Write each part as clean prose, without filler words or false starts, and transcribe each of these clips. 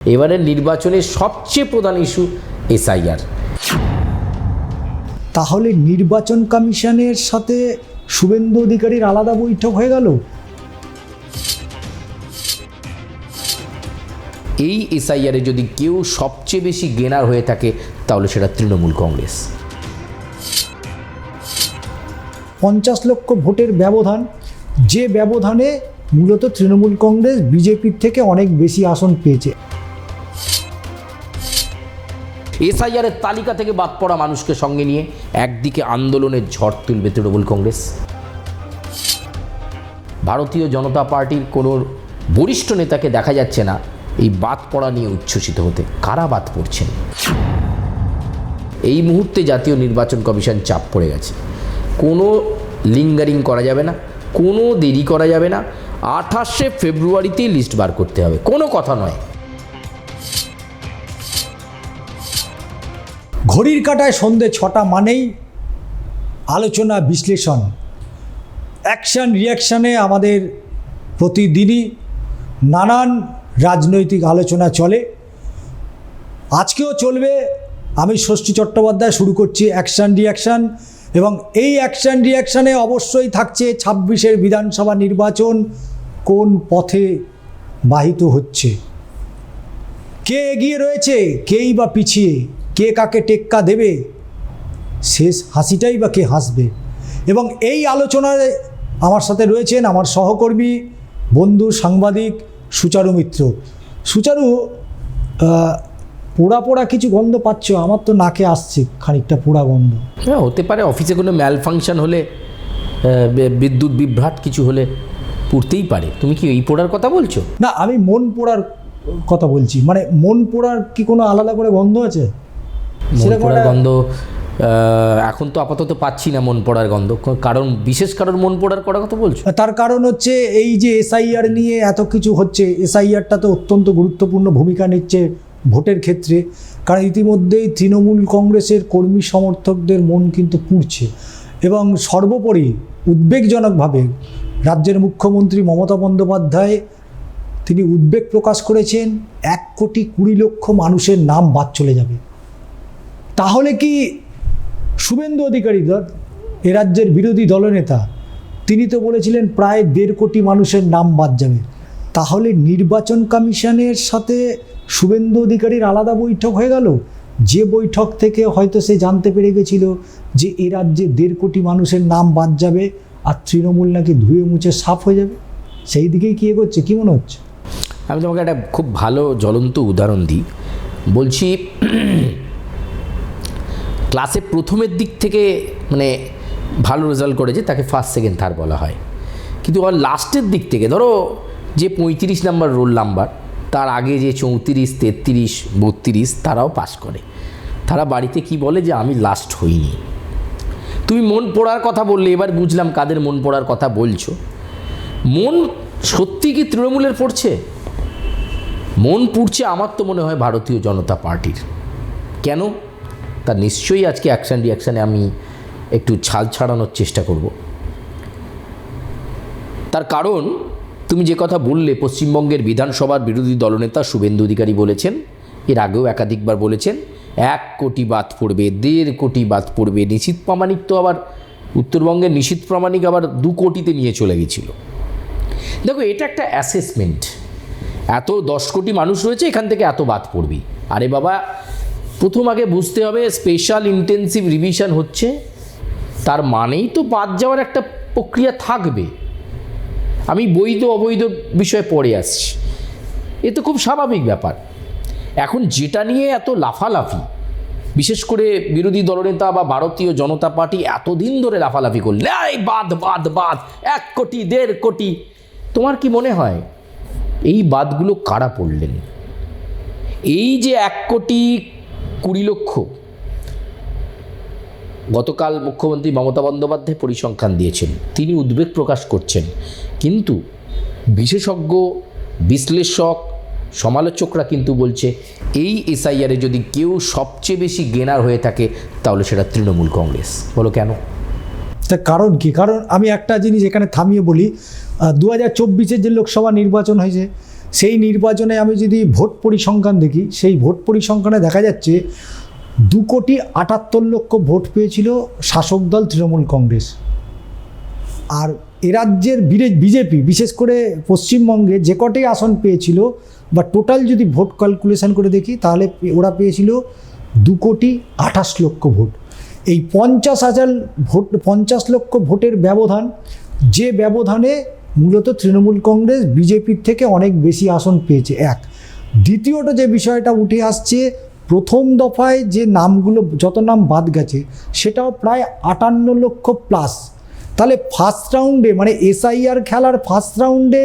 এবারের নির্বাচনের সবচেয়ে প্রধান ইস্যু এসআইআর। তাহলে নির্বাচন কমিশনের সাথে শুভেন্দু অধিকারীর আলাদা বৈঠক হয়ে গেল। এই এসআইআরে যদি কেউ সবচেয়ে বেশি গেনার হয়ে থাকে তাহলে সেটা তৃণমূল কংগ্রেস। 50 লক্ষ ভোটের ব্যবধান, যে ব্যবধানে মূলত তৃণমূল কংগ্রেস বিজেপির থেকে অনেক বেশি আসন পেয়েছে। এসআইআরের তালিকা থেকে বাদ পড়া মানুষকে সঙ্গে নিয়ে একদিকে আন্দোলনের ঝড় তুলবে তৃণমূল কংগ্রেস। ভারতীয় জনতা পার্টির কোনো বরিষ্ঠ নেতাকে দেখা যাচ্ছে না এই বাদ পড়া নিয়ে উচ্ছ্বসিত হতে। কারা বাদ পড়ছেন? এই মুহূর্তে জাতীয় নির্বাচন কমিশন চাপ পড়ে গেছে। কোনো লিঙ্গারিং করা যাবে না, কোনো দেরি করা যাবে না। 28শে ফেব্রুয়ারিতেই লিস্ট বার করতে হবে, কোনো কথা নয়। ঘড়ির কাঁটায় সন্ধে 6টা মানেই আলোচনা, বিশ্লেষণ, অ্যাকশন রিয়াকশানে আমাদের প্রতিদিনই নানান রাজনৈতিক আলোচনা চলে। আজকেও চলবে। আমি ষষ্ঠী চট্টোপাধ্যায় শুরু করছি অ্যাকশন রিয়াকশান, এবং এই অ্যাকশন রিয়াকশানে অবশ্যই থাকছে 26-এর বিধানসভা নির্বাচন কোন পথে বাহিত হচ্ছে, কে এগিয়ে রয়েছে, কেই বা পিছিয়ে, কে কাকে টেক্কা দেবে, শেষ হাসিটাই বা কে হাসবে। এবং এই আলোচনায় আমার সাথে রয়েছেন আমার সহকর্মী, বন্ধু, সাংবাদিক সুচারু মিত্র। সুচারু, পোড়া পোড়া কিছু গন্ধ পাচ্ছ? আমার তো নাকে আসছে খানিকটা পোড়া গন্ধ। হ্যাঁ, হতে পারে অফিসে কোনো ম্যাল ফাংশন হলে, বিদ্যুৎ বিভ্রাট কিছু হলে পুড়তেই পারে। তুমি কি এই পোড়ার কথা বলছো? না, আমি মন পোড়ার কথা বলছি। মানে মন পোড়ার কি কোনো আলাদা করে গন্ধ আছে? মন পোড়ার গন্ধ এখন তো আপাতত পাচ্ছি না মন পোড়ার গন্ধ। কারণ বিশেষ কারণ মন পোড়ার কথা বলছো? তার কারণ হচ্ছে এই যে এসআইআর নিয়ে এত কিছু হচ্ছে। এসআইআরটা তো অত্যন্ত গুরুত্বপূর্ণ ভূমিকা নিচ্ছে ভোটের ক্ষেত্রে। কারণ ইতিমধ্যেই তৃণমূল কংগ্রেসের কর্মী সমর্থকদের মন কিন্তু পুড়ছে। এবং সর্বোপরি উদ্বেগজনকভাবে রাজ্যের মুখ্যমন্ত্রী মমতা বন্দ্যোপাধ্যায় তিনি উদ্বেগ প্রকাশ করেছেন 1,20,00,000 মানুষের নাম বাদ চলে যাবে। তাহলে কি শুভেন্দু অধিকারী এ রাজ্যের বিরোধী দলনেতা, তিনি তো বলেছিলেন প্রায় 1.5 কোটি মানুষের নাম বাদ যাবে। তাহলে নির্বাচন কমিশনের সাথে শুভেন্দু অধিকারীর আলাদা বৈঠক হয়ে গেল, যে বৈঠক থেকে হয়তো সে জানতে পেরে গেছিল যে এ রাজ্যে 1.5 কোটি মানুষের নাম বাদ যাবে আর তৃণমূল নাকি ধুয়ে মুছে সাফ হয়ে যাবে। সেই দিকেই কি এগোচ্ছে, কী মনে হচ্ছে? আমি তোমাকে একটা খুব ভালো জ্বলন্ত উদাহরণ দিই। বলছি, ক্লাসে প্রথমের দিক থেকে মানে ভালো রেজাল্ট করেছে তাকে ফার্স্ট, সেকেন্ড, থার্ড বলা হয়। কিন্তু আর লাস্টের দিক থেকে ধরো যে 35 নাম্বার রোল নাম্বার, তার আগে যে 34, 33, 32 তারাও পাস করে। তারা বাড়িতে কি বলে যে আমি লাস্ট হইনি। তুমি মন পড়ার কথা বললে, এবার বুঝলাম কাদের মন পড়ার কথা বলছো। মন সত্যি কি তৃণমূলের পড়ছে? মন পুড়ছে আমার তো মনে হয় ভারতীয় জনতা পার্টির। কেন? তা নিশ্চয়ই আজকে অ্যাকশন রিয়াকশানে আমি একটু ছাল ছাড়ানোর চেষ্টা করব। তার কারণ তুমি যে কথা বললে, পশ্চিমবঙ্গের বিধানসভার বিরোধী দলনেতা শুভেন্দু অধিকারী বলেছেন, এর আগেও একাধিকবার বলেছেন 1 কোটি বাদ পড়বে, 1.5 কোটি বাদ পড়বে। নিশীথ প্রামাণিক তো আবার উত্তরবঙ্গের নিশীথ প্রামাণিক আবার 2 কোটিতে নিয়ে চলে গেছিল। দেখো, এটা একটা অ্যাসেসমেন্ট। এত 10 কোটি মানুষ রয়েছে, এখান থেকে এত বাদ পড়বি। আরে বাবা, প্রথম আগে বুঝতে হবে স্পেশাল ইন্টেন্সিভ রিভিশন হচ্ছে, তার মানেই তো বাদ যাওয়ার একটা প্রক্রিয়া থাকবে। আমি বৈধ অবৈধ বিষয়ে পড়ে আসছি, এ তো খুব স্বাভাবিক ব্যাপার। এখন যেটা নিয়ে এত লাফালাফি, বিশেষ করে বিরোধী দলনেতা বা ভারতীয় জনতা পার্টি এতদিন ধরে লাফালাফি করলে এই বাদ বাদ বাদ, 1 কোটি 1.5 কোটি, তোমার কি মনে হয় এই বাদগুলো কারা পড়লেন? এই যে 1,20,00,000, গতকাল মুখ্যমন্ত্রী মমতা বন্দ্যোপাধ্যায় পরিসংখ্যান দিয়েছেন, তিনি উদ্বেগ প্রকাশ করছেন। কিন্তু বিশেষজ্ঞ, বিশ্লেষক, সমালোচকরা কিন্তু বলছে এই এসআইআরে যদি কেউ সবচেয়ে বেশি গেনার হয়ে থাকে তাহলে সেটা তৃণমূল কংগ্রেস। বলো কেন? তার কারণ কি? কারণ আমি একটা জিনিস এখানে থামিয়ে বলি, 2024-এর যে লোকসভা নির্বাচন হয়েছে সেই নির্বাচনে আমি যদি ভোট পরিসংখ্যান দেখি, সেই ভোট পরিসংখ্যানে দেখা যাচ্ছে 2,78,00,000 ভোট পেয়েছিল শাসক দল তৃণমূল কংগ্রেস। আর এ রাজ্যের বিজেপি বিশেষ করে পশ্চিমবঙ্গে যে কটাই আসন পেয়েছিল বা টোটাল যদি ভোট ক্যালকুলেশন করে দেখি তাহলে ওরা পেয়েছিল 2,28,00,000 ভোট। এই 50,000 ভোট, 50 লক্ষ ভোটের ব্যবধান, যে ব্যবধানে মূলত তৃণমূল কংগ্রেস বিজেপির থেকে অনেক বেশি আসন পেয়েছে। এক, দ্বিতীয়ত যে বিষয়টা উঠে আসছে, প্রথম দফায় যে নামগুলো, যত নাম বাদ গেছে সেটাও প্রায় 58 লক্ষ প্লাস। তাহলে ফার্স্ট রাউন্ডে মানে এসআইআর খেলার ফার্স্ট রাউন্ডে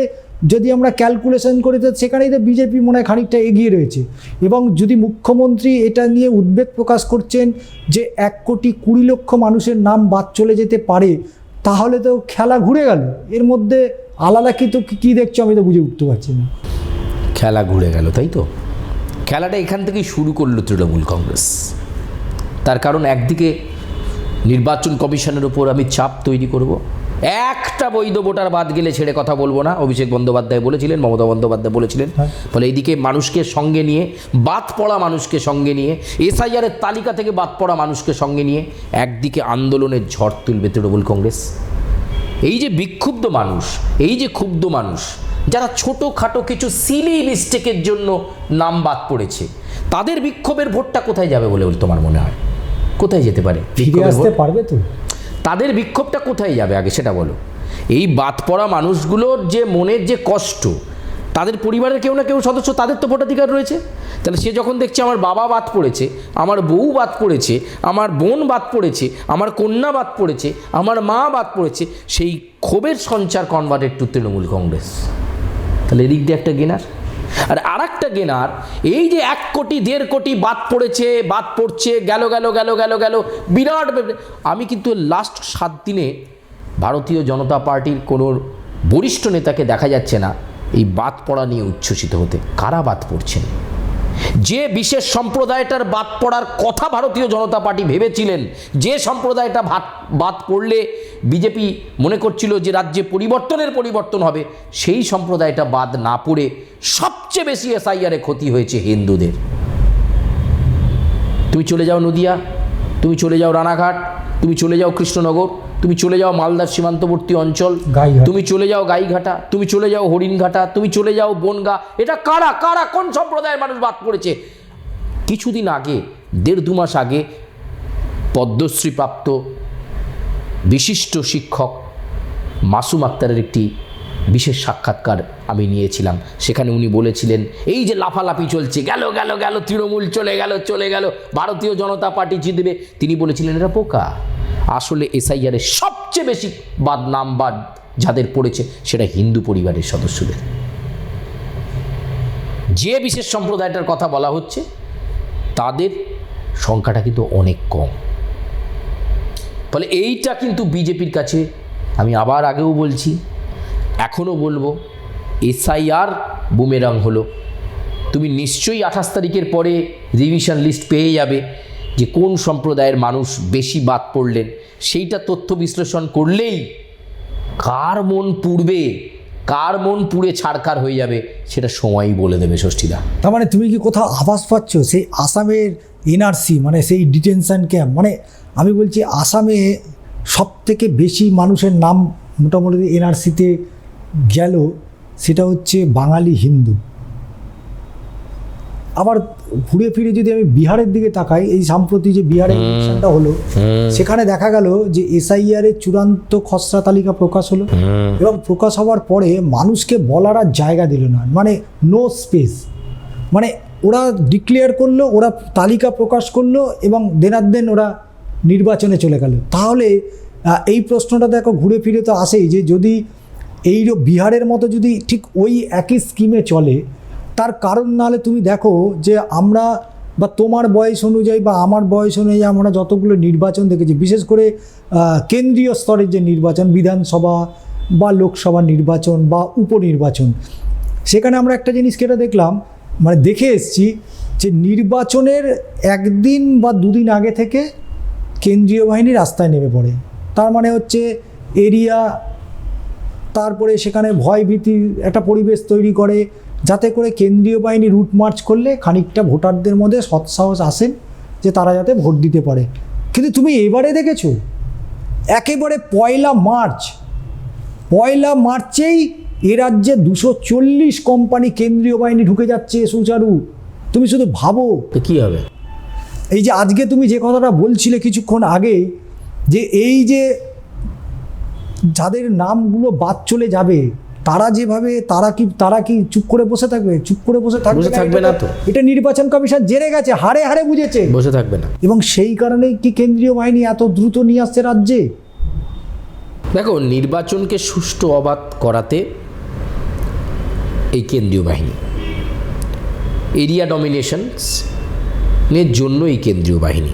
যদি আমরা ক্যালকুলেশন করি তো সেখানেই তো বিজেপি মনে হয় খানিকটা এগিয়ে রয়েছে। এবং যদি মুখ্যমন্ত্রী এটা নিয়ে উদ্বেগ প্রকাশ করছেন যে 1,20,00,000 মানুষের নাম বাদ চলে যেতে পারে, তাহলে তো খেলা ঘুরে গেল। এর মধ্যে আলাদা কি দেখছো আমি তো বুঝে উঠতে পারছি না। খেলা ঘুরে গেল, তাই তো? খেলাটা এখান থেকেই শুরু করলো তৃণমূল কংগ্রেস। তার কারণ একদিকে নির্বাচন কমিশনের উপর আমি চাপ তৈরি করব, একটা বৈধ ভোটার বাদ গেলে ছেড়ে কথা বলবো না, অভিষেক বন্দ্যোপাধ্যায় বলেছিলেন, মমতা বন্দ্যোপাধ্যায় বলেছিলেন। ফলে এইদিকে মানুষকে সঙ্গে নিয়ে, বাদ পড়া মানুষকে সঙ্গে নিয়ে, এসআইআরের তালিকা থেকে বাদ পড়া মানুষকে সঙ্গে নিয়ে একদিকে আন্দোলনের ঝড় তুলবে তৃণমূল কংগ্রেস। এই যে বিক্ষুব্ধ মানুষ, এই যে ক্ষুব্ধ মানুষ, যারা ছোটোখাটো কিছু সিলি মিস্টেকের জন্য নাম বাদ পড়েছে, তাদের বিক্ষোভের ভোটটা কোথায় যাবে বলে তোমার মনে হয়? কোথায় যেতে পারে? ফিরে আসতে পারবে তো? তাদের বিক্ষোভটা কোথায় যাবে আগে সেটা বলো। এই বাদ পড়া মানুষগুলোর যে মনের যে কষ্ট, তাদের পরিবারের কেউ না কেউ সদস্য, তাদের তো ভোটাধিকার রয়েছে। তাহলে সে যখন দেখছে আমার বাবা বাদ পড়েছে, আমার বউ বাদ পড়েছে, আমার বোন বাদ পড়েছে, আমার কন্যা বাদ পড়েছে, আমার মা বাদ পড়েছে, সেই ক্ষোভের সঞ্চার কনভার্টেড টু তৃণমূল কংগ্রেস। তাহলে এদিক দিয়ে একটা গেনার, আর একটা গেনার এই যে 1 কোটি 1.5 কোটি বাদ পড়েছে, বাদ পড়ছে, গেল বিরাট। আমি কিন্তু লাস্ট 7 দিনে ভারতীয় জনতা পার্টির কোনো বরিষ্ঠ নেতাকে দেখা যাচ্ছে না এই বাদ পড়া নিয়ে উচ্ছ্বসিত হতে। কারা বাদ পড়ছেন? যে বিশেষ সম্প্রদায়টার বাদ পড়ার কথা ভারতীয় জনতা পার্টি ভেবেছিলেন, যে সম্প্রদায়টা বাদ পড়লে বিজেপি মনে করছিল যে রাজ্যে পরিবর্তন হবে, সেই সম্প্রদায়টা বাদ না পড়ে সবচেয়ে বেশি এসআইআরে ক্ষতি হয়েছে হিন্দুদের। তুমি চলে যাও নদিয়া, তুমি চলে যাও রানাঘাট, তুমি চলে যাও কৃষ্ণনগর, তুমি চলে যাও মালদার সীমান্তবর্তী অঞ্চল, তুমি চলে যাও গাইঘাটা, তুমি চলে যাও হরিণঘাটা, তুমি চলে যাও বনগা। এটা কারা কোন সম্প্রদায়ের মানুষ বাদ পড়েছে? কিছুদিন আগে, 1.5-2 মাস আগে পদ্মশ্রীপ্রাপ্ত বিশিষ্ট শিক্ষক মাসুম আক্তারের একটি বিশেষ সাক্ষাৎকার আমি নিয়েছিলাম। সেখানে উনি বলেছিলেন, এই যে লাফালাফি চলছে, গেল তৃণমূল চলে গেল, ভারতীয় জনতা পার্টি জিতবে, তিনি বলেছিলেন এটা পোকা। আসলে এসআইআরে সবচেয়ে বেশি নাম বাদ যাদের পড়েছে সেটা হিন্দু পরিবারের সদস্যদের। যে বিশেষ সম্প্রদায়টার কথা বলা হচ্ছে তাদের সংখ্যাটা কিন্তু অনেক কম। ফলে এইটা কিন্তু বিজেপির কাছে, আমি আবার আগেও বলছি, এখনও বলবো, এসআইআর বুমেরাং হলো। তুমি নিশ্চয়ই 28 তারিখের পরে রিভিশন লিস্ট পেয়ে যাবে যে কোন সম্প্রদায়ের মানুষ বেশি বাদ পড়লেন। সেইটা তথ্য বিশ্লেষণ করলেই কার মন পুড়বে, কার মন পুড়ে ছাড়খাড় হয়ে যাবে সেটা সময়ই বলে দেবে। ষষ্ঠীদা, তার মানে তুমি কি কোথাও আভাস পাচ্ছ সেই আসামের এনআরসি, মানে সেই ডিটেনশন ক্যাম্প, মানে আমি বলছি আসামে সবথেকে বেশি মানুষের নাম মোটামুটি এনআরসিতে গেল, সেটা হচ্ছে বাঙালি হিন্দু। আবার ঘুরে ফিরে যদি আমি বিহারের দিকে তাকাই, এই সম্প্রতি যে বিহারের ইলেকশনটা হলো, সেখানে দেখা গেল যে এসআইআরের চূড়ান্ত খসড়া তালিকা প্রকাশ হলো, এবং প্রকাশ হওয়ার পরে মানুষকে বলার আর জায়গা দিল না, মানে নো স্পেস। মানে ওরা ডিক্লেয়ার করলো, ওরা তালিকা প্রকাশ করলো, এবং দেন ওরা নির্বাচনে চলে গেল। তাহলে এই প্রশ্নটা দেখো ঘুরে ফিরে তো আসেই যে যদি এই বিহারের মতো যদি ঠিক ওই একই স্কিমে চলে, তার কারণ নাহলে তুমি দেখো যে আমরা বা তোমার বয়স অনুযায়ী বা আমার বয়স অনুযায়ী আমরা যতগুলো নির্বাচন দেখেছি, বিশেষ করে কেন্দ্রীয় স্তরের যে নির্বাচন, বিধানসভা বা লোকসভা নির্বাচন বা উপনির্বাচন, সেখানে আমরা একটা জিনিস কেটে দেখলাম, মানে দেখে এসছি যে নির্বাচনের 1 দিন বা 2 দিন আগে থেকে কেন্দ্রীয় বাহিনী রাস্তায় নেমে পড়ে। তার মানে হচ্ছে এরিয়া, তারপরে সেখানে ভয় ভীতির একটা পরিবেশ তৈরি করে, যাতে করে কেন্দ্রীয় বাহিনী রুট মার্চ করলে খানিকটা ভোটারদের মধ্যে সৎসাহস আসেন যে তারা যাতে ভোট দিতে পারে। কিন্তু তুমি এবারে দেখেছো একেবারে পয়লা মার্চেই এ রাজ্যে 240 কোম্পানি কেন্দ্রীয় বাহিনী ঢুকে যাচ্ছে সুচারু। তুমি শুধু ভাবো তো কী হবে। এই যে আজকে তুমি যে কথাটা বলছিলে কিছুক্ষণ আগে, যে এই যে যাদের নামগুলো বাদ চলে যাবে তারা যেভাবে তারা কি চুপ করে বসে থাকবে? চুপ করে বসে থাকবে না তো। এটা নির্বাচন কমিশন জেনে গেছে, হাড়ে হাড়ে বুঝেছে, বসে থাকবে না। এবং সেই কারণেই কি কেন্দ্রীয় বাহিনী এত দ্রুত নিয়ে আসছে রাজ্যে। দেখো, নির্বাচনকে সুষ্ঠু অবাধ করাতে এই কেন্দ্রীয় বাহিনী, এরিয়া ডমিনেশনের জন্য এই কেন্দ্রীয় বাহিনী।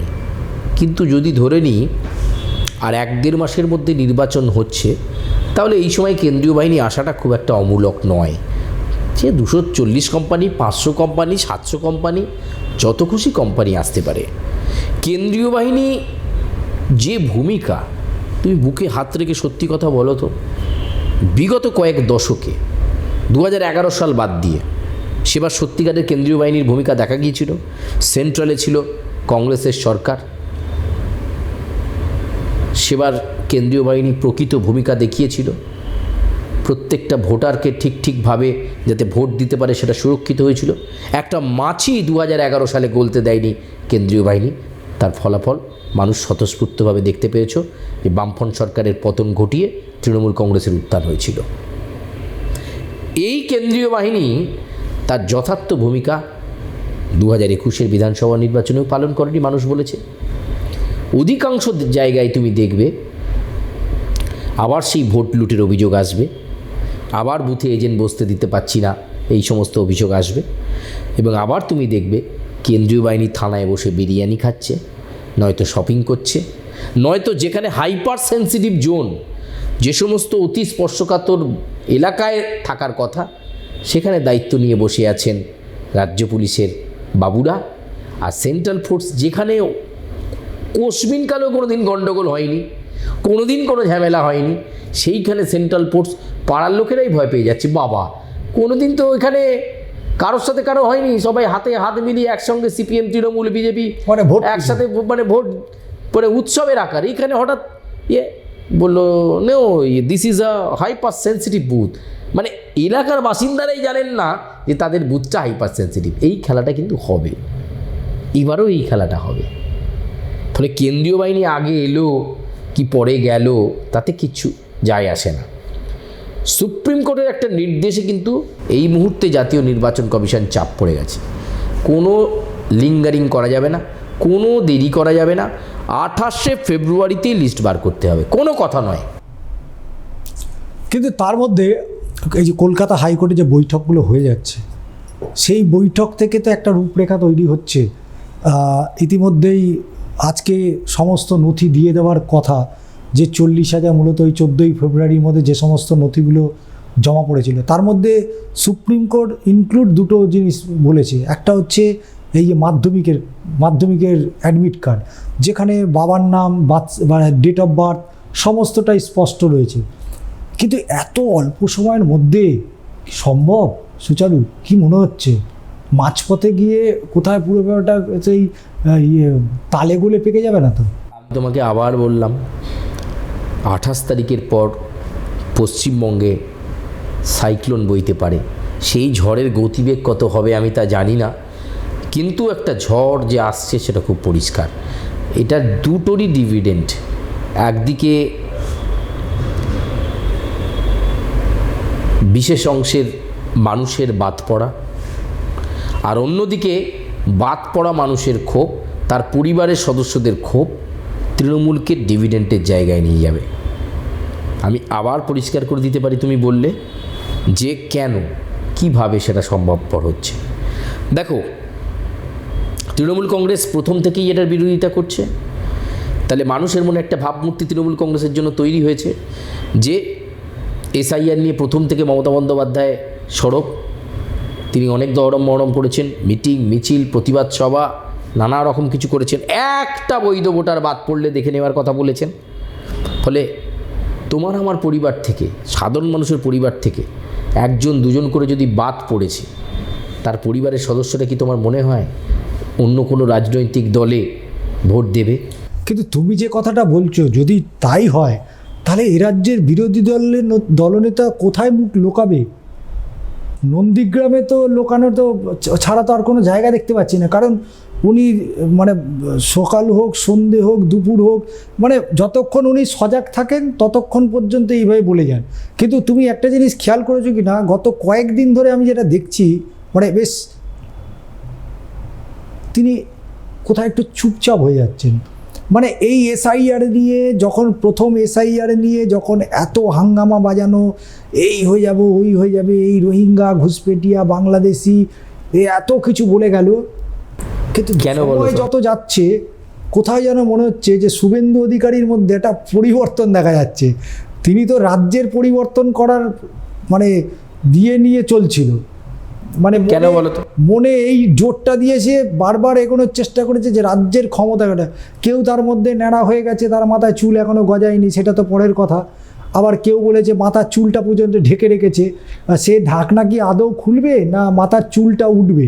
কিন্তু যদি ধরে নিই আর 1-1.5 মাসের মধ্যে নির্বাচন হচ্ছে, তাহলে এই সময় কেন্দ্রীয় বাহিনী আসাটা খুব একটা অমূলক নয়। যে 240 কোম্পানি, 500 কোম্পানি, 700 কোম্পানি, যত খুশি কোম্পানি আসতে পারে। কেন্দ্রীয় বাহিনী যে ভূমিকা, তুমি বুকে হাত রেখে সত্যি কথা বলো তো, বিগত কয়েক দশকে 2011 সাল বাদ দিয়ে সেবার সত্যিকারের কেন্দ্রীয় বাহিনীর ভূমিকা দেখা গিয়েছিল। সেন্ট্রালে ছিল কংগ্রেসের সরকার, সেবার কেন্দ্রীয় বাহিনী প্রকৃত ভূমিকা দেখিয়েছিল। প্রত্যেকটা ভোটারকে ঠিকভাবে যাতে ভোট দিতে পারে সেটা সুরক্ষিত হয়েছিল। একটা মাছি 2011 সালে গলতে দেয়নি কেন্দ্রীয় বাহিনী। তার ফলাফল মানুষ স্বতঃস্ফূর্তভাবে দেখতে পেয়েছ যে বামফ্রন্ট সরকারের পতন ঘটিয়ে তৃণমূল কংগ্রেসের উত্থান হয়েছিল। এই কেন্দ্রীয় বাহিনী তার যথার্থ ভূমিকা 2021 বিধানসভা নির্বাচনেও পালন করেনি, মানুষ বলেছে। অধিকাংশ জায়গায় তুমি দেখবে আবার সেই ভোট লুটের অভিযোগ আসবে, আবার বুথে এজেন্ট বসতে দিতে পারছি না, এই সমস্ত অভিযোগ আসবে। এবং আবার তুমি দেখবে কেন্দ্রীয় বাহিনী থানায় বসে বিরিয়ানি খাচ্ছে, নয়তো শপিং করছে, নয়তো যেখানে হাইপার সেন্সিটিভ জোন, যে সমস্ত অতি স্পর্শকাতর এলাকায় থাকার কথা, সেখানে দায়িত্ব নিয়ে বসে আছেন রাজ্য পুলিশের বাবুরা। আর সেন্ট্রাল ফোর্স যেখানে কোশ্মিনকালেও কোনো দিন গণ্ডগোল হয়নি, কোনো দিন কোনো ঝামেলা হয়নি, সেইখানে সেন্ট্রাল ফোর্স পাড়ার লোকেরাই ভয় পেয়ে যাচ্ছে। বাবা, কোনো দিন তো এখানে কারোর সাথে কারো হয়নি, সবাই হাতে হাত মিলিয়ে একসঙ্গে সিপিএম, তৃণমূল, বিজেপি মানে ভোট একসাথে ভোট পরে উৎসবের আকার। এইখানে হঠাৎ বললো no, this is a hypersensitive booth. মানে এলাকার বাসিন্দারাই জানেন না যে তাদের বুথটা হাইপার সেন্সিটিভ। এই খেলাটা কিন্তু হবে, এবারও এই খেলাটা হবে। ফলে কেন্দ্রীয় বাহিনী আগে এলো কি পরে গেল তাতে কিচ্ছু যায় আসে না। সুপ্রিম কোর্টের একটা নির্দেশে কিন্তু এই মুহূর্তে জাতীয় নির্বাচন কমিশন চাপ পড়ে গেছে। কোনো লিঙ্গারিং করা যাবে না, কোনো দেরি করা যাবে না। 28শে ফেব্রুয়ারিতেই লিস্ট বার করতে হবে, কোনো কথা নয়। কিন্তু তার মধ্যে এই যে কলকাতা হাইকোর্টে যে বৈঠকগুলো হয়ে যাচ্ছে, সেই বৈঠক থেকে তো একটা রূপরেখা তৈরি হচ্ছে। ইতিমধ্যেই আজকে সমস্ত নথি দিয়ে দেওয়ার কথা, যে 40,000 মূলত ওই 14ই ফেব্রুয়ারির মধ্যে যে সমস্ত নথিগুলো জমা পড়েছিল, তার মধ্যে সুপ্রিম কোর্ট ইনক্লুড দুটো জিনিস বলেছে। একটা হচ্ছে এই যে মাধ্যমিকের অ্যাডমিট কার্ড, যেখানে বাবার নাম, ডেট অফ বার্থ সমস্তটাই স্পষ্ট রয়েছে। কিন্তু এত অল্প সময়ের মধ্যে সম্ভব সুচারু? কি মনে হচ্ছে মাঝপথে গিয়ে কোথায় পুরো ব্যাপারটা সেই তালে গোলে পেকে যাবে না তো? আমি তোমাকে আবার বললাম, 28 তারিখের পর পশ্চিমবঙ্গে সাইক্লোন বইতে পারে। সেই ঝড়ের গতিবেগ কত হবে আমি তা জানি না, কিন্তু একটা ঝড় যে আসছে সেটা খুব পরিষ্কার। এটা দুটোরই ডিভিডেন্ড। একদিকে বিশেষ অংশের মানুষের বাদ পড়া, আর অন্যদিকে বাদ পড়া মানুষের ক্ষোভ, তার পরিবারের সদস্যদের ক্ষোভ তৃণমূলকে ডিভিডেন্টের জায়গায় নিয়ে যাবে। আমি আবার পরিষ্কার করে দিতে পারি, তুমি বললে যে কেন, কিভাবে সেটা সম্ভবপর হচ্ছে। দেখো, তৃণমূল কংগ্রেস প্রথম থেকেই এটার বিরোধিতা করছে। তাহলে মানুষের মনে একটা ভাবমূর্তি তৃণমূল কংগ্রেসের জন্য তৈরি হয়েছে যে এসআইআর নিয়ে প্রথম থেকে মমতা বন্দ্যোপাধ্যায় সরব। তিনি অনেক দরম মহরম করেছেন, মিটিং, মিছিল, প্রতিবাদ সভা, নানা রকম কিছু করেছেন। একটা বৈধ ভোটার বাদ পড়লে দেখে নেওয়ার কথা বলেছেন। ফলে তোমার আমার পরিবার থেকে, সাধারণ মানুষের পরিবার থেকে একজন দুজন করে যদি বাদ পড়েছে, তার পরিবারের সদস্যরা কি তোমার মনে হয় অন্য কোনো রাজনৈতিক দলে ভোট দেবে? কিন্তু তুমি যে কথাটা বলছো, যদি তাই হয় তাহলে এ রাজ্যের বিরোধী দলের দলনেতা কোথায় মুখ লোকাবে? নন্দীগ্রামে তো লোকানো তো ছাড়া তো আর কোনো জায়গা দেখতে পাচ্ছি না। কারণ উনি মানে সকাল হোক, সন্ধে হোক, দুপুর হোক, মানে যতক্ষণ উনি সজাগ থাকেন ততক্ষণ পর্যন্ত এইভাবে বলে যান। কিন্তু তুমি একটা জিনিস খেয়াল করেছো কি না, গত কয়েকদিন ধরে আমি যেটা দেখছি, মানে বেশ তিনি কোথায় একটু চুপচাপ হয়ে যাচ্ছেন। মানে এই এসআইআর নিয়ে যখন প্রথম এসআইআর নিয়ে যখন এত হাঙ্গামা বাজানো, এই হয়ে যাব, ওই হয়ে যাবে, এই রোহিঙ্গা, ঘুষপেটিয়া, বাংলাদেশি, এত কিছু বলে গেল, কিন্তু কেন বলো সময় তো? যত যাচ্ছে কোথাও যেন মনে হচ্ছে যে শুভেন্দু অধিকারীর মধ্যে একটা পরিবর্তন দেখা যাচ্ছে। তিনি তো রাজ্যের পরিবর্তন করার মানে দিয়ে নিয়ে চলছিল, মানে কেন বলো তো? মনে এই জোরটা দিয়ে সে বারবার এগোনোর চেষ্টা করেছে যে রাজ্যের ক্ষমতাটা। কেউ তার মধ্যে ন্যাড়া হয়ে গেছে, তার মাথায় চুল এখনও গজায়নি, সেটা তো পরের কথা। আবার কেউ বলেছে মাথার চুলটা পর্যন্ত ঢেকে রেখেছে, সে ঢাকনা কি আদৌ খুলবে না মাথার চুলটা উঠবে,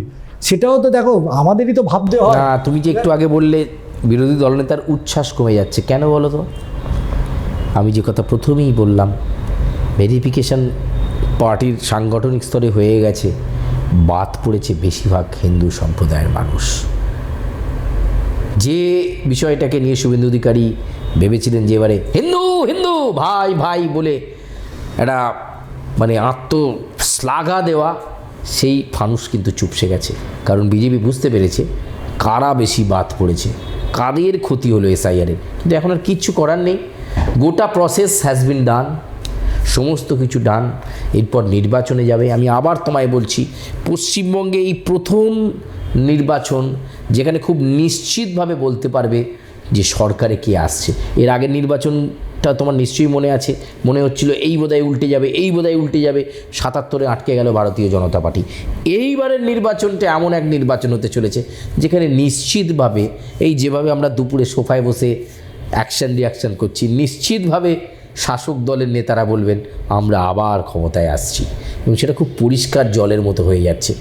সেটাও তো দেখো আমাদেরই তো ভাবতে হয়। না, তুমি যে একটু আগে বললে বিরোধী দলনেতার উচ্ছ্বাস কমে যাচ্ছে, কেন বলো তো? আমি যে কথা প্রথমেই বললাম, ভেরিফিকেশন পার্টির সাংগঠনিক স্তরে হয়ে গেছে, বাদ পড়েছে বেশিরভাগ হিন্দু সম্প্রদায়ের মানুষ। যে বিষয়টাকে নিয়ে শুভেন্দু অধিকারী ভেবেছিলেন যে এবারে হিন্দু হিন্দু ভাই ভাই বলে একটা মানে আত্মশ্লাঘা দেওয়া, সেই ফানুস কিন্তু চুপসে গেছে। কারণ বিজেপি বুঝতে পেরেছে কারা বেশি বাদ পড়েছে, কাদের ক্ষতি হলো এসআইআরের। কিন্তু এখন আর কিচ্ছু করার নেই, গোটা প্রসেস হ্যাজ বিন ডান, সমস্ত কিছু ডান। এরপর নির্বাচনে যাবে। আমি আবার তোমায় বলছি, পশ্চিমবঙ্গে এই প্রথম নির্বাচন যেখানে খুব নিশ্চিতভাবে বলতে পারবে যে সরকারে কে আসছে। এর আগের নির্বাচনটা তোমার নিশ্চয়ই মনে আছে, মনে হচ্ছিল এই বোধহয় উল্টে যাবে, এই বোধহয় উল্টে যাবে, ৭৭-এ আটকে গেল ভারতীয় জনতা পার্টি। এইবারের নির্বাচনটা এমন এক নির্বাচন হতে চলেছে যেখানে নিশ্চিতভাবে এই যেভাবে আমরা দুপুরে সোফায় বসে অ্যাকশন রিয়াকশান করছি, নিশ্চিতভাবে শাসক দলের নেতারা বলবেন আমরা আবার ক্ষমতায় আসছি, এবং সেটা খুব পরিষ্কার জলের মতো হয়ে যাচ্ছে।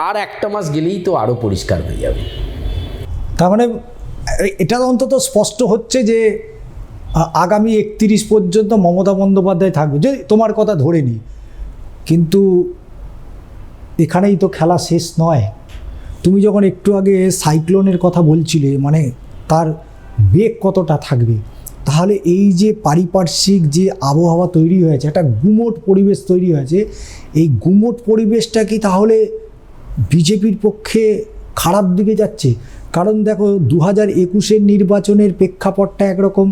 আর একটা মাস গেলেই তো আরও পরিষ্কার হয়ে যাবে। তার মানে এটা অন্তত স্পষ্ট হচ্ছে যে আগামী ৩১ পর্যন্ত মমতা বন্দ্যোপাধ্যায় থাকবে, যে তোমার কথা ধরে নিই। কিন্তু এখানেই তো খেলা শেষ নয়। তুমি যখন একটু আগে সাইক্লোনের কথা বলছিলে, মানে তার বেগ কতটা থাকবে, তাহলে এই যে পারিপার্শ্বিক যে আবহাওয়া তৈরি হয়েছে, একটা গুমোট পরিবেশ তৈরি হয়েছে, এই গুমোট পরিবেশটা কি তাহলে বিজেপির পক্ষে খারাপ দিকে যাচ্ছে? কারণ দেখো ২০২১-এর নির্বাচনের প্রেক্ষাপটটা একরকম,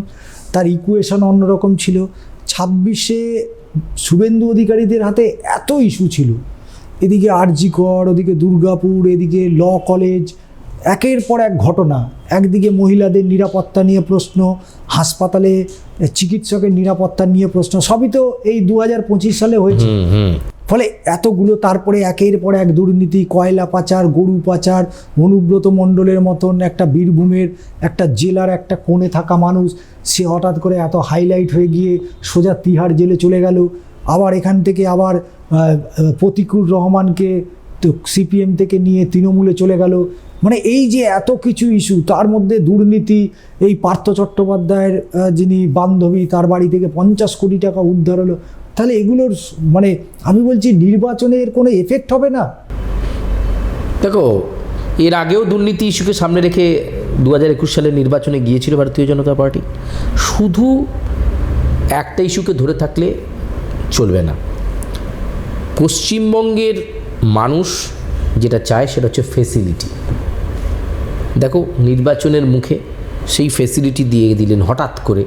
তার ইকুয়েশন অন্যরকম ছিল। ২৬-এ শুভেন্দু অধিকারীদের হাতে এত ইস্যু ছিল, এদিকে আরজি কর, ওদিকে দুর্গাপুর, এদিকে ল কলেজ, একের পর এক ঘটনা। একদিকে মহিলাদের নিরাপত্তা নিয়ে প্রশ্ন, হাসপাতালে চিকিৎসকের নিরাপত্তা নিয়ে প্রশ্ন, সবই তো এই ২০২৫ সালে হয়েছে। ফলে এতগুলো, তারপরে একের পর এক দুর্নীতি, কয়লা পাচার, গরু পাচার, অনুব্রত মণ্ডলের মতন একটা বীরভূমের একটা জেলার একটা কোণে থাকা মানুষ, সে হঠাৎ করে এত হাইলাইট হয়ে গিয়ে সোজা তিহার জেলে চলে গেল। আবার এখান থেকে আবার প্রতিকুর রহমানকে তো সিপিএম থেকে নিয়ে তৃণমূলে চলে গেল। মানে এই যে এত কিছু ইস্যু, তার মধ্যে দুর্নীতি, এই পার্থ চট্টোপাধ্যায়ের যিনি বান্ধবী, তার বাড়ি থেকে ৫০ কোটি টাকা উদ্ধার হলো। তাহলে এগুলোর মানে আমি বলছি নির্বাচনের কোনো এফেক্ট হবে না? দেখো, এর আগেও দুর্নীতি ইস্যুকে সামনে রেখে ২০২১ সালের নির্বাচনে গিয়েছিল ভারতীয় জনতা পার্টি। শুধু একটা ইস্যুকে ধরে থাকলে চলবে না। পশ্চিমবঙ্গের মানুষ যেটা চায় সেটা হচ্ছে ফেসিলিটি। দেখো, নির্বাচনের মুখে সেই ফেসিলিটি দিয়ে দিলেন হঠাৎ করে,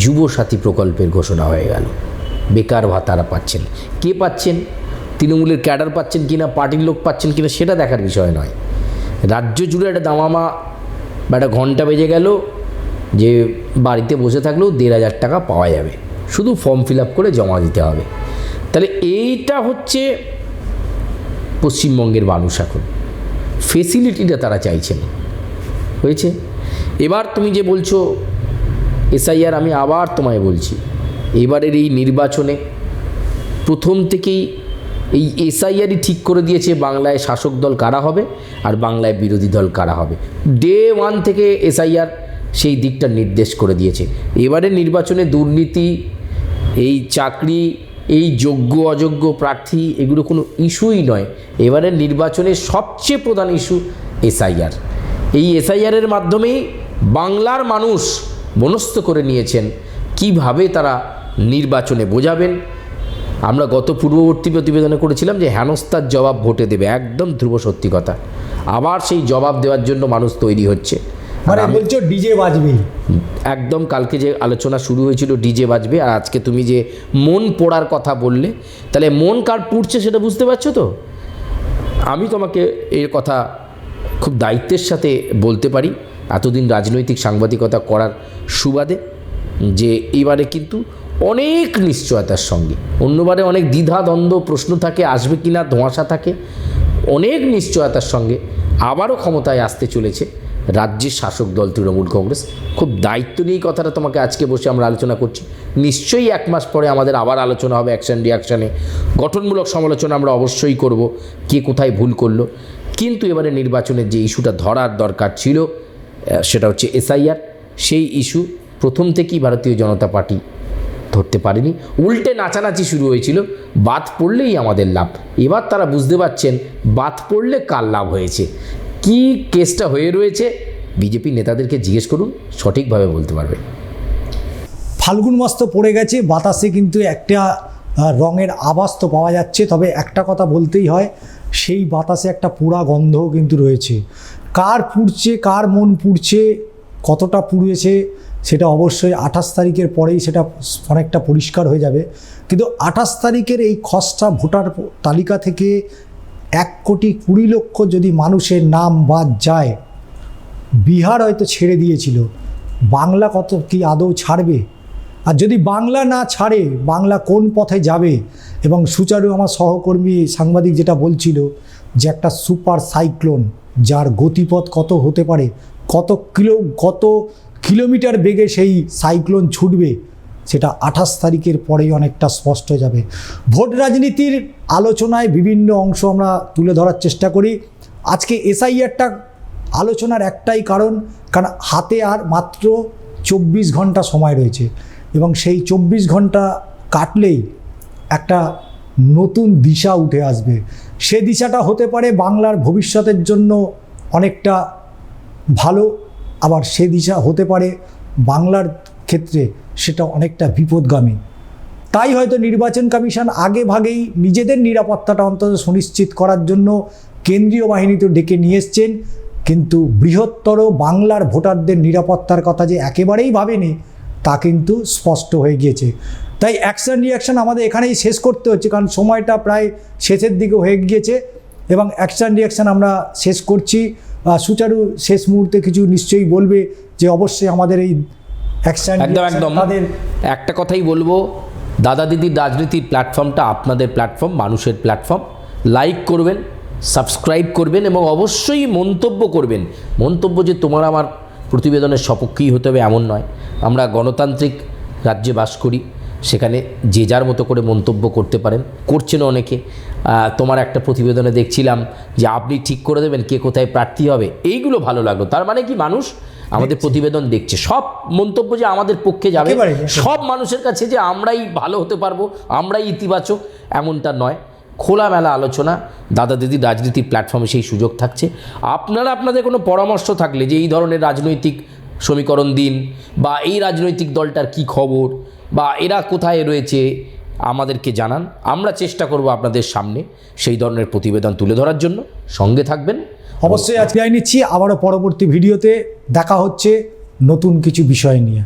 যুবসাথী প্রকল্পের ঘোষণা হয়ে গেল। বেকার ভাতারা পাচ্ছেন, কে পাচ্ছেন? তৃণমূলের ক্যাডার পাচ্ছেন কিনা, পার্টির লোক পাচ্ছেন কিনা, সেটা দেখার বিষয় নয়। রাজ্য জুড়ে একটা দামামা বা একটা ঘন্টা বেজে গেল যে বাড়িতে বসে থাকলেও ১৫০০ টাকা পাওয়া যাবে, শুধু ফর্ম ফিল আপ করে জমা দিতে হবে। তাহলে এইটা হচ্ছে পশ্চিমবঙ্গের মানুষ এখন, ফেসিলিটিটা তারা চাইছেন। হয়েছে? এবার তুমি যে বলছো এসআইআর, আমি আবার তোমায় বলছি, এবারের এই নির্বাচনে প্রথম থেকেই এই এসআইআরই ঠিক করে দিয়েছে বাংলায় শাসক দল কারা হবে আর বাংলায় বিরোধী দল কারা হবে। ডে 1 থেকে এসআইআর সেই দিকটা নির্দেশ করে দিয়েছে। এবারে নির্বাচনে দুর্নীতি, এই চাকরি, এই যোগ্য অযোগ্য প্রার্থী, এগুলো কোনো ইস্যুই নয়। এবারে নির্বাচনের সবচেয়ে প্রধান ইস্যু এসআইআর। এই এসআইআরের মাধ্যমেই বাংলার মানুষ মনস্থ করে নিয়েছেন কিভাবে তারা নির্বাচনে বোঝাবেন। আমরা গত পূর্ববর্তী প্রতিবেদনে করেছিলাম যে হেনস্থার জবাব ভোটে দেবে, একদম ধ্রুব সত্যি কথা। আবার সেই জবাব দেওয়ার জন্য মানুষ তৈরি হচ্ছে। মানে বলছো ডিজে বাজবে, একদম কালকে যে আলোচনা শুরু হয়েছিল ডিজে বাজবে, আর আজকে তুমি যে মন পোড়ার কথা বললে, তাহলে মন কার পুড়ছে সেটা বুঝতে পারছো তো। আমি তোমাকে এর কথা খুব দায়িত্বের সাথে বলতে পারি, এতদিন রাজনৈতিক সাংবাদিকতা করার সুবাদে, যে এবারে কিন্তু অনেক নিশ্চয়তার সঙ্গে, অন্যবারে অনেক দ্বিধা দ্বন্দ্ব প্রশ্ন থাকে, আসবে কি না ধোঁয়াশা থাকে, অনেক নিশ্চয়তার সঙ্গে আবারও ক্ষমতায় আসতে চলেছে রাজ্যের শাসক দল তৃণমূল কংগ্রেস। খুব দায়িত্ব নিয়ে কথাটা তোমাকে আজকে বসে আমরা আলোচনা করছি। নিশ্চয়ই 1 মাস পরে আমাদের আবার আলোচনা হবে অ্যাকশন রিয়াকশানে, গঠনমূলক সমালোচনা আমরা অবশ্যই করব, কে কোথায় ভুল করলো। কিন্তু এবারে নির্বাচনের যে ইস্যুটা ধরার দরকার ছিল সেটা হচ্ছে এসআইআর। সেই ইস্যু প্রথম থেকেই ভারতীয় জনতা পার্টি ধরতে পারেনি, উল্টে নাচানাচি শুরু হয়েছিল, বাদ পড়লেই আমাদের লাভ। এবার তারা বুঝতে পারছেন বাদ পড়লে কার লাভ হয়েছে, কি কেসটা হয়ে রয়েছে। বিজেপি নেতাদেরকে জিজ্ঞেস করুন, সঠিকভাবে বলতে পারবে। ফাল্গুন মাস তো পড়ে গেছে, বাতাসে কিন্তু একটা রঙের আভাস তো পাওয়া যাচ্ছে। তবে একটা কথা বলতেই হয়, সেই বাতাসে একটা পোড়া গন্ধও কিন্তু রয়েছে। কার পুড়ছে, কার মন পুড়ছে, কতটা পুড়েছে, সেটা অবশ্যই 28 তারিখের পরেই সেটা অনেকটা পরিষ্কার হয়ে যাবে। কিন্তু 28 তারিখের এই খসড়া ভোটার তালিকা থেকে 1,20,00,000 যদি মানুষের নাম বাদ যায়, বিহার হয়তো ছেড়ে দিয়েছিল, বাংলা কত কি আদৌ ছাড়বে? আর যদি বাংলা না ছাড়ে, বাংলা কোন পথে যাবে? এবং সুচারু আমার সহকর্মী সাংবাদিক যেটা বলছিল যে একটা সুপার সাইক্লোন, যার গতিপথ কত হতে পারে, কত কিলোমিটার বেগে সেই সাইক্লোন ছুটবে, সেটা 28 তারিখের পরেই অনেকটা স্পষ্ট হয়ে যাবে। ভোট রাজনীতির আলোচনায় বিভিন্ন অংশ আমরা তুলে ধরার চেষ্টা করি। আজকে এসআইআরটা আলোচনার একটাই কারণ হাতে আর মাত্র 24 ঘন্টা সময় রয়েছে, এবং সেই 24 ঘন্টা কাটলেই একটা নতুন দিশা উঠে আসবে। সে দিশাটা হতে পারে বাংলার ভবিষ্যতের জন্য অনেকটা ভালো, আবার সে দিশা হতে পারে বাংলার ক্ষেত্রে সেটা অনেকটা বিপদগামী। তাই হয়তো নির্বাচন কমিশন আগে ভাগেই নিজেদের নিরাপত্তাটা অন্তত সুনিশ্চিত করার জন্য কেন্দ্রীয় বাহিনী তো ডেকে নিয়ে এসছেন, কিন্তু বৃহত্তর বাংলার ভোটারদের নিরাপত্তার কথা যে একেবারেই ভাবেনি তা কিন্তু স্পষ্ট হয়ে গিয়েছে। তাই অ্যাকশন রিয়াকশন আমাদের এখানেই শেষ করতে হচ্ছে, কারণ সময়টা প্রায় শেষের দিকে হয়ে গিয়েছে, এবং অ্যাকশন রিয়াকশন আমরা শেষ করছি। সুচারু শেষ মুহূর্তে কিছু নিশ্চয়ই বলবে যে অবশ্যই আমাদের এই অ্যাকশন একদম তাদের একটা কথাই বলবো, দাদা দিদির রাজনীতির প্ল্যাটফর্মটা আপনাদের প্ল্যাটফর্ম, মানুষের প্ল্যাটফর্ম। লাইক করবেন, সাবস্ক্রাইব করবেন এবং অবশ্যই মন্তব্য করবেন। মন্তব্য যে তোমার আমার প্রতিবেদনের সপক্ষেই হতে হবে এমন নয়। আমরা গণতান্ত্রিক রাজ্যে বাস করি, সেখানে যে যার মতো করে মন্তব্য করতে পারেন, করছেন অনেকে। তোমার একটা প্রতিবেদনে দেখছিলাম যে আপনি ঠিক করে দেবেন কে কোথায় প্রার্থী হবে, এইগুলো ভালো লাগলো। তার মানে কি মানুষ আমাদের প্রতিবেদন দেখছে, সব মন্তব্য যে আমাদের পক্ষে যাবে, সব মানুষের কাছে যে আমরাই ভালো হতে পারবো, আমরাই ইতিবাচক, এমনটা নয়। খোলামেলা আলোচনা দাদা দিদির রাজনীতির প্ল্যাটফর্মে সেই সুযোগ থাকছে। আপনারা আপনাদের কোনো পরামর্শ থাকলে যে এই ধরনের রাজনৈতিক সমীকরণ দিন, বা এই রাজনৈতিক দলটার কি খবর, বা এরা কোথায় রয়েছে, আমাদেরকে জানান। আমরা চেষ্টা করব আপনাদের সামনে সেই ধরনের প্রতিবেদন তুলে ধরার জন্য। সঙ্গে থাকবেন অবশ্যই। আজকে নিচ্ছি, আবারও পরবর্তী ভিডিওতে দেখা হচ্ছে নতুন কিছু বিষয় নিয়ে।